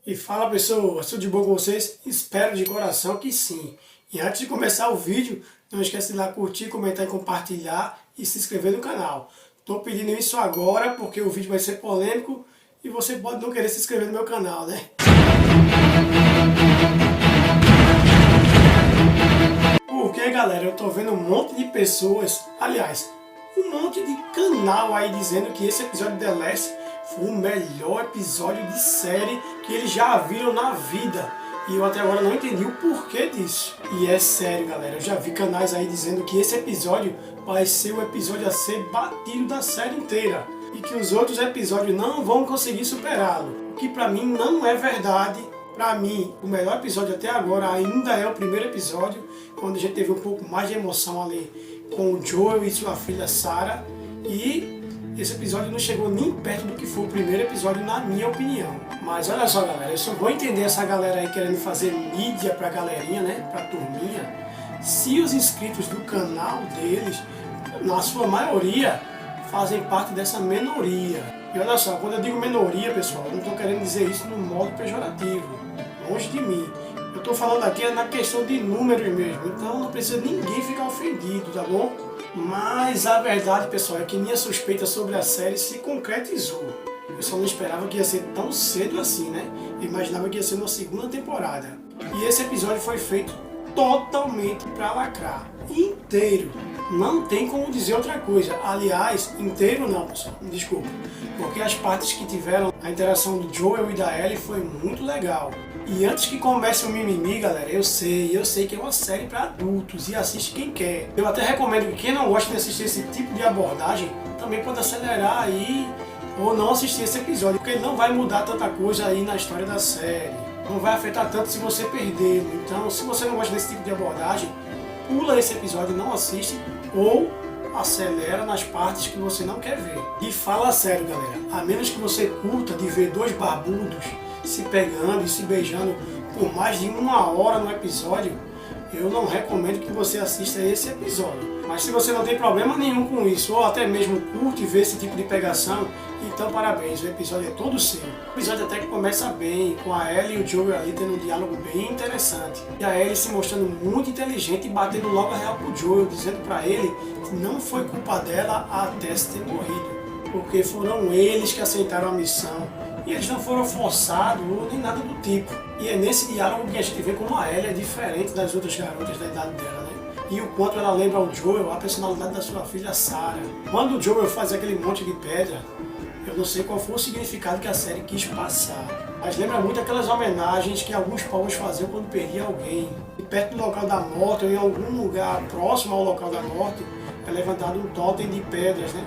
E fala pessoas, tudo de bom com vocês? Espero de coração que sim. E antes de começar o vídeo, não esquece de ir lá curtir, comentar e compartilhar e se inscrever no canal. Estou pedindo isso agora porque o vídeo vai ser polêmico e você pode não querer se inscrever no meu canal, né? Porque galera, eu tô vendo um monte de pessoas, aliás, um monte de canal aí dizendo que esse episódio de The Last foi o melhor episódio de série que eles já viram na vida. E eu até agora não entendi o porquê disso. E é sério galera, eu já vi canais aí dizendo que esse episódio vai ser o episódio a ser batido da série inteira. E que os outros episódios não vão conseguir superá-lo. O que pra mim não é verdade. Pra mim, o melhor episódio até agora ainda é o primeiro episódio, onde a gente teve um pouco mais de emoção ali com o Joel e sua filha Sarah. E esse episódio não chegou nem perto do que foi o primeiro episódio, na minha opinião. Mas olha só galera, eu só vou entender essa galera aí querendo fazer mídia pra galerinha, né, pra turminha, se os inscritos do canal deles, na sua maioria, fazem parte dessa minoria. E olha só, quando eu digo minoria, pessoal, eu não estou querendo dizer isso no modo pejorativo, longe de mim. Eu estou falando aqui na questão de números mesmo, então não precisa ninguém ficar ofendido, tá bom? Mas a verdade, pessoal, é que minha suspeita sobre a série se concretizou. Eu só não esperava que ia ser tão cedo assim, né? Eu imaginava que ia ser na segunda temporada. E esse episódio foi feito totalmente para lacrar, inteiro. Não tem como dizer outra coisa. Aliás, inteiro não, pessoal, desculpa. Porque as partes que tiveram a interação do Joel e da Ellie foi muito legal. E antes que comece o mimimi, galera, eu sei que é uma série para adultos e assiste quem quer. Eu até recomendo que quem não gosta de assistir esse tipo de abordagem também pode acelerar aí ou não assistir esse episódio, porque ele não vai mudar tanta coisa aí na história da série. Não vai afetar tanto se você perdê-lo. Então, se você não gosta desse tipo de abordagem, pula esse episódio e não assiste, ou acelera nas partes que você não quer ver. E fala sério galera, a menos que você curta de ver dois barbudos se pegando e se beijando por mais de 1 hora no episódio, eu não recomendo que você assista esse episódio. Mas se você não tem problema nenhum com isso, ou até mesmo curte ver esse tipo de pegação, então parabéns, o episódio é todo seu. O episódio até que começa bem, com a Ellie e o Joel ali tendo um diálogo bem interessante. E a Ellie se mostrando muito inteligente e batendo logo a real pro Joel, dizendo pra ele que não foi culpa dela a Tess ter morrido, porque foram eles que aceitaram a missão. E eles não foram forçados ou nem nada do tipo. E é nesse diálogo que a gente vê como a Ellie é diferente das outras garotas da idade dela, né? E o quanto ela lembra ao Joel a personalidade da sua filha Sarah. Quando o Joel faz aquele monte de pedra, eu não sei qual foi o significado que a série quis passar, mas lembra muito aquelas homenagens que alguns povos faziam quando perdia alguém. E perto do local da morte, ou em algum lugar próximo ao local da morte, é levantado um totem de pedras, né?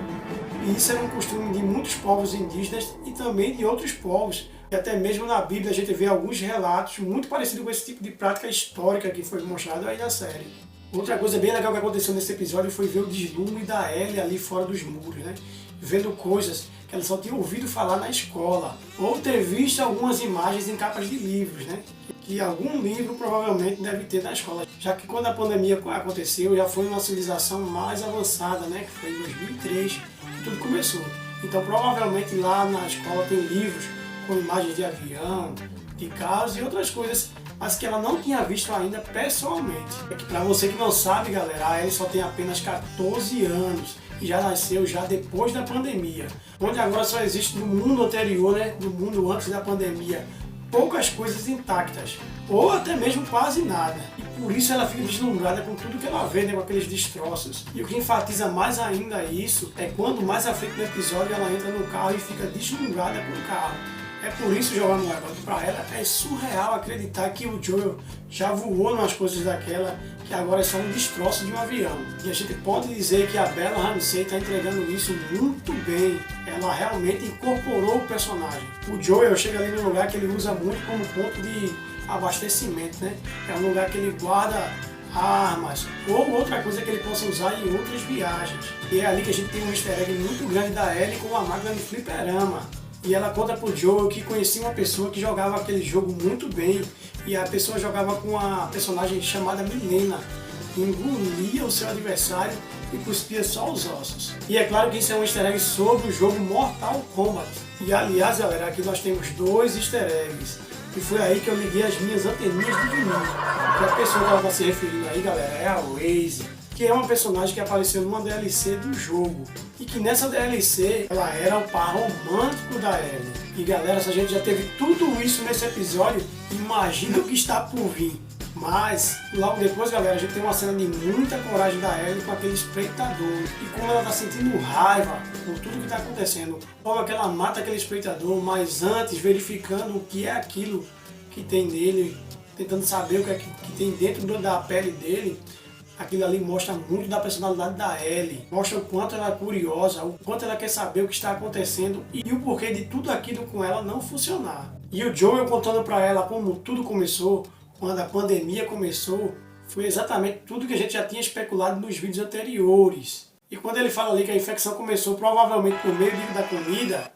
E isso era um costume de muitos povos indígenas e também de outros povos. E até mesmo na Bíblia a gente vê alguns relatos muito parecidos com esse tipo de prática histórica que foi mostrado aí na série. Outra coisa bem legal que aconteceu nesse episódio foi ver o deslumbre da Ellie ali fora dos muros, né? Vendo coisas que ela só tinha ouvido falar na escola, ou ter visto algumas imagens em capas de livros, né? Que algum livro provavelmente deve ter na escola, já que quando a pandemia aconteceu já foi uma civilização mais avançada, né? Que foi em 2003 que tudo começou. Então provavelmente lá na escola tem livros com imagens de avião, de carros e outras coisas, mas que ela não tinha visto ainda pessoalmente. Para você que não sabe, galera, a Ellie só tem apenas 14 anos e já nasceu já depois da pandemia, onde agora só existe no mundo anterior, né, no mundo antes da pandemia, poucas coisas intactas, ou até mesmo quase nada. E por isso ela fica deslumbrada com tudo que ela vê, né, com aqueles destroços. E o que enfatiza mais ainda isso é quando mais à frente no episódio ela entra no carro e fica deslumbrada com o carro. É por isso, jogando um negócio pra ela, é surreal acreditar que o Joel já voou nas coisas daquela, que agora é só um destroço de um avião. E a gente pode dizer que a Bella Ramsey está entregando isso muito bem. Ela realmente incorporou o personagem. O Joel chega ali num lugar que ele usa muito como ponto de abastecimento, né? É um lugar que ele guarda armas ou outra coisa que ele possa usar em outras viagens. E é ali que a gente tem um easter egg muito grande da Ellie com a máquina de fliperama. E ela conta pro Joel que conhecia uma pessoa que jogava aquele jogo muito bem. E a pessoa jogava com uma personagem chamada Milena. Engolia o seu adversário e cuspia só os ossos. E é claro que isso é um easter egg sobre o jogo Mortal Kombat. E aliás, galera, aqui nós temos dois easter eggs. E foi aí que eu liguei as minhas anteninhas de vinil. Que a pessoa que ela está se referindo aí, galera, é a Waze, que é uma personagem que apareceu numa DLC do jogo. E que nessa DLC, ela era o par romântico da Ellie. E galera, se a gente já teve tudo isso nesse episódio, imagina o que está por vir. Mas, logo depois, galera, a gente tem uma cena de muita coragem da Ellie com aquele espreitador. E como ela está sentindo raiva por tudo que está acontecendo. Logo que ela mata aquele espreitador, mas antes verificando o que é aquilo que tem nele, tentando saber o que é que tem dentro da pele dele. Aquilo ali mostra muito da personalidade da Ellie. Mostra o quanto ela é curiosa, o quanto ela quer saber o que está acontecendo e o porquê de tudo aquilo com ela não funcionar. E o Joel contando para ela como tudo começou, quando a pandemia começou, foi exatamente tudo que a gente já tinha especulado nos vídeos anteriores. E quando ele fala ali que a infecção começou provavelmente por meio da comida,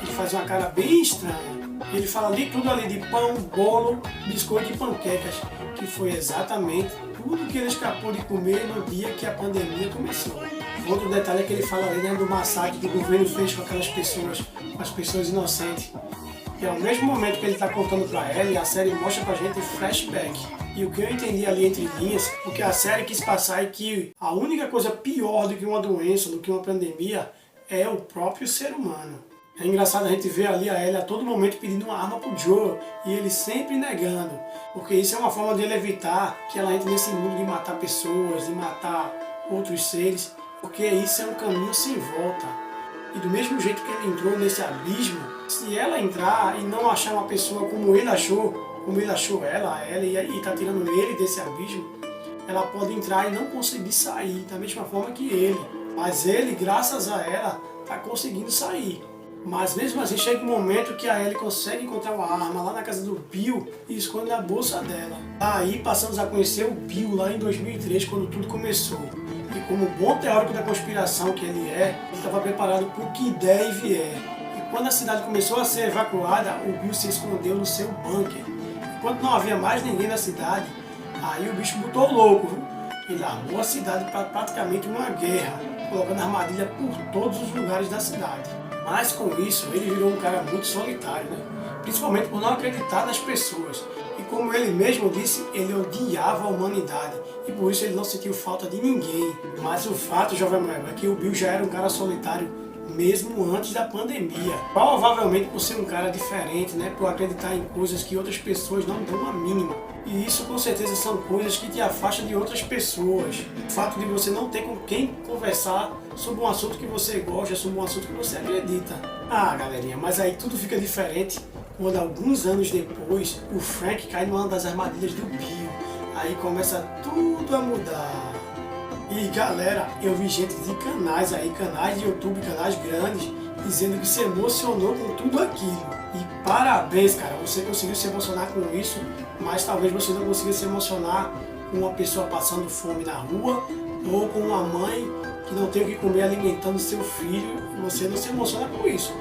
ele faz uma cara bem estranha. Ele fala ali tudo ali de pão, bolo, biscoito e panquecas, que foi exatamente tudo que ele escapou de comer no dia que a pandemia começou. Outro detalhe é que ele fala ali, né, do massacre que o governo fez com aquelas pessoas, com as pessoas inocentes. E ao mesmo momento que ele está contando para ela, a série mostra pra gente flashback. E o que eu entendi ali entre linhas, o que a série quis passar é que a única coisa pior do que uma doença, do que uma pandemia, é o próprio ser humano. É engraçado a gente ver ali a Ellie a todo momento pedindo uma arma pro Joel e ele sempre negando, porque isso é uma forma de ele evitar que ela entre nesse mundo de matar pessoas, de matar outros seres, porque isso é um caminho sem volta. E do mesmo jeito que ele entrou nesse abismo, se ela entrar e não achar uma pessoa como ele achou ela, a Ellie, e está tirando ele desse abismo, ela pode entrar e não conseguir sair, da mesma forma que ele. Mas ele, graças a ela, está conseguindo sair. Mas mesmo assim chega um momento que a Ellie consegue encontrar uma arma lá na casa do Bill e esconde na bolsa dela. Aí passamos a conhecer o Bill lá em 2003, quando tudo começou. E como bom teórico da conspiração que ele estava preparado para o que der e vier. E quando a cidade começou a ser evacuada, o Bill se escondeu no seu bunker. Enquanto não havia mais ninguém na cidade, aí o bicho botou louco, viu? E largou a cidade para praticamente uma guerra, colocando armadilha por todos os lugares da cidade. Mas com isso, ele virou um cara muito solitário, né? Principalmente por não acreditar nas pessoas. E como ele mesmo disse, ele odiava a humanidade. E por isso ele não sentiu falta de ninguém. Mas o fato, Jovem Mago, é que o Bill já era um cara solitário mesmo antes da pandemia. Provavelmente por ser um cara diferente, né? Por acreditar em coisas que outras pessoas não dão a mínima. E isso com certeza são coisas que te afastam de outras pessoas. O fato de você não ter com quem conversar sobre um assunto que você gosta, sobre um assunto que você acredita. Ah, galerinha, mas aí tudo fica diferente quando alguns anos depois o Frank cai numa das armadilhas do Bill. Aí começa tudo a mudar. E galera, eu vi gente de canais aí, canais de YouTube, canais grandes, dizendo que se emocionou com tudo aquilo. E parabéns, cara, você conseguiu se emocionar com isso, mas talvez você não consiga se emocionar com uma pessoa passando fome na rua, ou com uma mãe que não tem o que comer alimentando seu filho, e você não se emociona com isso.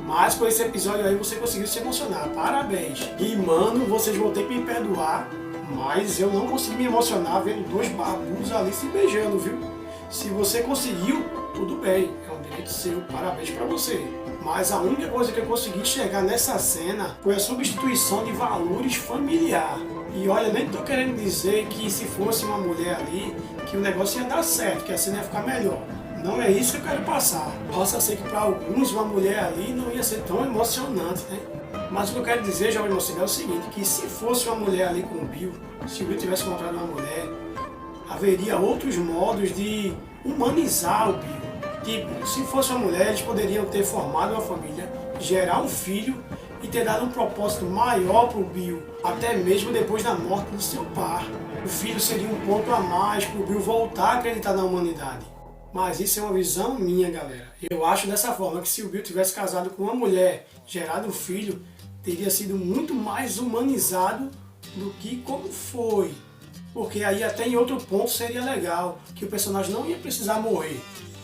Mas com esse episódio aí você conseguiu se emocionar, parabéns. E mano, vocês vão ter que me perdoar, mas eu não consegui me emocionar vendo dois barbudos ali se beijando, viu? Se você conseguiu, tudo bem, é um direito seu, parabéns pra você. Mas a única coisa que eu consegui chegar nessa cena foi a substituição de valores familiar. E olha, nem tô querendo dizer que se fosse uma mulher ali, que o negócio ia dar certo, que a cena ia ficar melhor. Não é isso que eu quero passar. Possa ser que para alguns uma mulher ali não ia ser tão emocionante, né? Mas o que eu quero dizer, jovem mocinho, é o seguinte, que se fosse uma mulher ali com o Bill, se o Bill tivesse encontrado uma mulher, haveria outros modos de humanizar o Bill. Tipo, se fosse uma mulher, eles poderiam ter formado uma família, gerar um filho e ter dado um propósito maior para o Bill, até mesmo depois da morte do seu par. O filho seria um ponto a mais para o Bill voltar a acreditar na humanidade. Mas isso é uma visão minha, galera. Eu acho dessa forma que se o Bill tivesse casado com uma mulher, gerado um filho, teria sido muito mais humanizado do que como foi. Porque aí até em outro ponto seria legal, que o personagem não ia precisar morrer.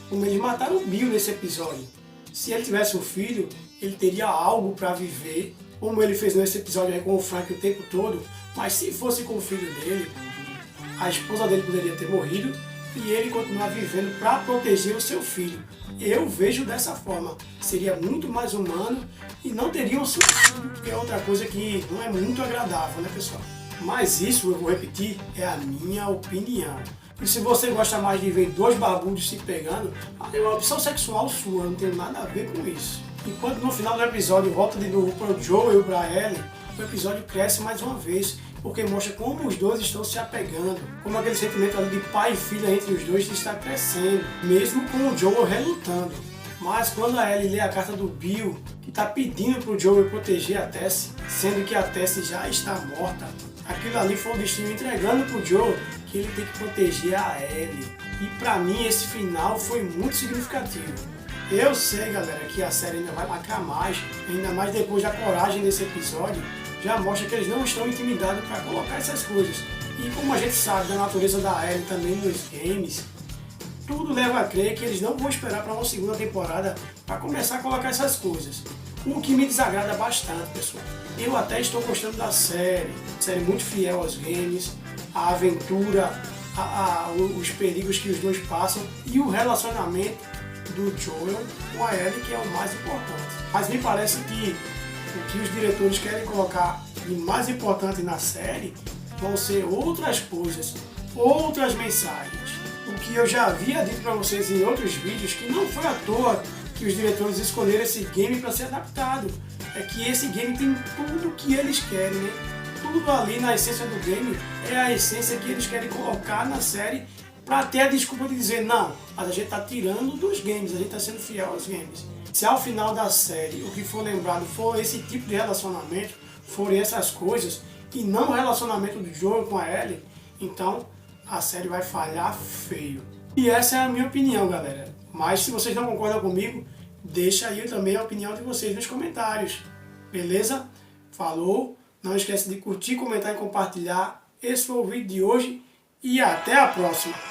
Como eles mataram o Bill nesse episódio. Se ele tivesse um filho, ele teria algo para viver, como ele fez nesse episódio aí com o Frank o tempo todo. Mas se fosse com o filho dele, a esposa dele poderia ter morrido e ele continuar vivendo para proteger o seu filho. Eu vejo dessa forma, seria muito mais humano e não teria um suicídio, que é outra coisa que não é muito agradável, né, pessoal? Mas isso, eu vou repetir, é a minha opinião. E se você gosta mais de ver dois barbudos se pegando, é uma opção sexual sua, não tem nada a ver com isso. Enquanto no final do episódio volta de novo para o Joel e para Ellie, o episódio cresce mais uma vez, porque mostra como os dois estão se apegando, como aquele sentimento ali de pai e filha entre os dois está crescendo, mesmo com o Joel relutando. Mas quando a Ellie lê a carta do Bill, que está pedindo para o Joel proteger a Tess, sendo que a Tess já está morta, aquilo ali foi o destino entregando para o Joel que ele tem que proteger a Ellie. E para mim esse final foi muito significativo. Eu sei, galera, que a série ainda vai marcar mais, ainda mais depois da coragem desse episódio, já mostra que eles não estão intimidados para colocar essas coisas. E como a gente sabe da natureza da Ellie também nos games, tudo leva a crer que eles não vão esperar para uma segunda temporada para começar a colocar essas coisas. O que me desagrada bastante, pessoal. Eu até estou gostando da série muito fiel aos games, a aventura, os perigos que os dois passam e o relacionamento do Joel com a Ellie, que é o mais importante. Mas me parece que o que os diretores querem colocar de mais importante na série vão ser outras coisas, outras mensagens. O que eu já havia dito para vocês em outros vídeos, que não foi à toa que os diretores escolheram esse game para ser adaptado. É que esse game tem tudo que eles querem, né? Tudo ali na essência do game é a essência que eles querem colocar na série para ter a desculpa de dizer não, mas a gente está tirando dos games, a gente está sendo fiel aos games. Se ao final da série o que for lembrado for esse tipo de relacionamento, forem essas coisas, e não o relacionamento do Joel com a Ellie, então a série vai falhar feio. E essa é a minha opinião, galera. Mas se vocês não concordam comigo, deixa aí também a opinião de vocês nos comentários. Beleza? Falou! Não esquece de curtir, comentar e compartilhar. Esse foi o vídeo de hoje e até a próxima!